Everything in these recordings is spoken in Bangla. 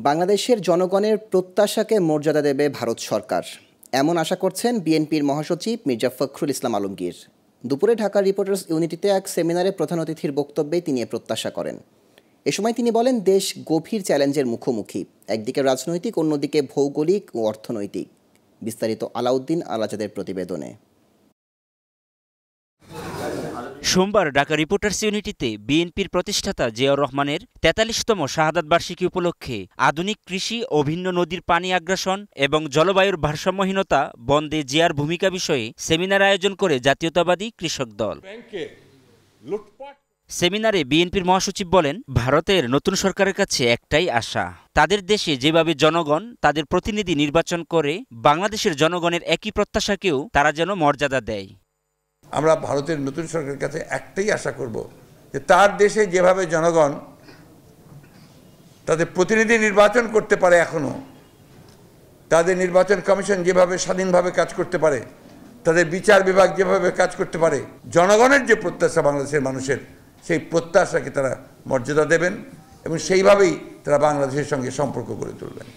বাংলাদেশের জনগণের প্রত্যাশাকে মর্যাদা দেবে ভারত সরকার, এমন আশা করছেন বিএনপির মহাসচিব মির্জা ফখরুল ইসলাম আলমগীর। দুপুরে ঢাকা রিপোর্টার্স ইউনিটিতে এক সেমিনারে প্রধান অতিথির বক্তব্যে তিনি এ প্রত্যাশা করেন। এ সময় তিনি বলেন, দেশ গভীর চ্যালেঞ্জের মুখোমুখি, একদিকে রাজনৈতিক, অন্যদিকে ভৌগোলিক ও অর্থনৈতিক। বিস্তারিত আলাউদ্দিন আলাজাদের প্রতিবেদনে। সোমবার ঢাকা রিপোর্টার্স ইউনিটিতে বিএনপির প্রতিষ্ঠাতা জিয়াউর রহমানের ৪৩তম শাহাদাত বার্ষিকী উপলক্ষে আধুনিক কৃষি, অভিন্ন নদীর পানি আগ্রাসন এবং জলবায়ুর ভারসাম্যহীনতা বন্ধে জিয়ার ভূমিকা বিষয়ে সেমিনার আয়োজন করে জাতীয়তাবাদী কৃষক দল। সেমিনারে বিএনপির মহাসচিব বলেন, ভারতের নতুন সরকারের কাছে একটাই আশা, তাদের দেশে যেভাবে জনগণ তাদের প্রতিনিধি নির্বাচন করে, বাংলাদেশের জনগণের একই প্রত্যাশাকেও তারা যেন মর্যাদা দেয়। আমরা ভারতের নতুন সরকারের কাছে একটাই আশা করব যে তার দেশে যেভাবে জনগণ তাদের প্রতিনিধি নির্বাচন করতে পারে, এখনো তাদের নির্বাচন কমিশন যেভাবে স্বাধীনভাবে কাজ করতে পারে, তাদের বিচার বিভাগ যেভাবে কাজ করতে পারে, জনগণের যে প্রত্যাশা বাংলাদেশের মানুষের, সেই প্রত্যাশাকে তারা মর্যাদা দেবেন এবং সেইভাবেই তারা বাংলাদেশের সঙ্গে সম্পর্ক গড়ে তুলবেন।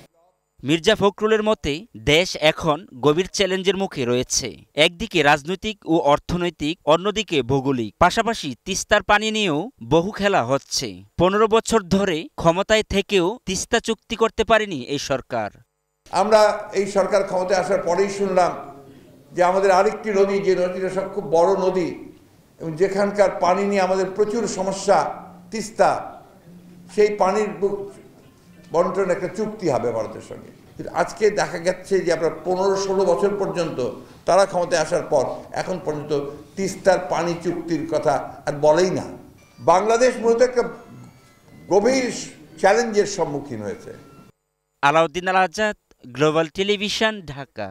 মির্জা ফখরুলের মতে, দেশ এখন গভীর চ্যালেঞ্জের মুখে রয়েছে। একদিকে রাজনৈতিক ও অর্থনৈতিক, অন্যদিকে ভৌগোলিক। পাশাপাশি তিস্তার পানি নিয়েও বহু খেলা হচ্ছে। ১৫ বছর ধরে ক্ষমতায় থেকেও তিস্তা চুক্তি করতে পারেনি এই সরকার। আমরা এই সরকার ক্ষমতায় আসার পরেই শুনলাম যে আমাদের আরেকটি নদী, যে নদীটা সব খুব বড় নদী এবং যেখানকার পানি নিয়ে আমাদের প্রচুর সমস্যা, তিস্তা, সেই পানির বন্টন একটা চুক্তি হবে ভারতের সঙ্গে। কিন্তু আজকে দেখা যাচ্ছে যে আমরা ১৫-১৬ বছর পর্যন্ত তারা ক্ষমতায় আসার পর এখন পর্যন্ত তিস্তার পানি চুক্তির কথা আর বলেই না। বাংলাদেশ মূলত একটা গভীর চ্যালেঞ্জের সম্মুখীন হয়েছে। Alauddin Alazad, global television, Dhaka.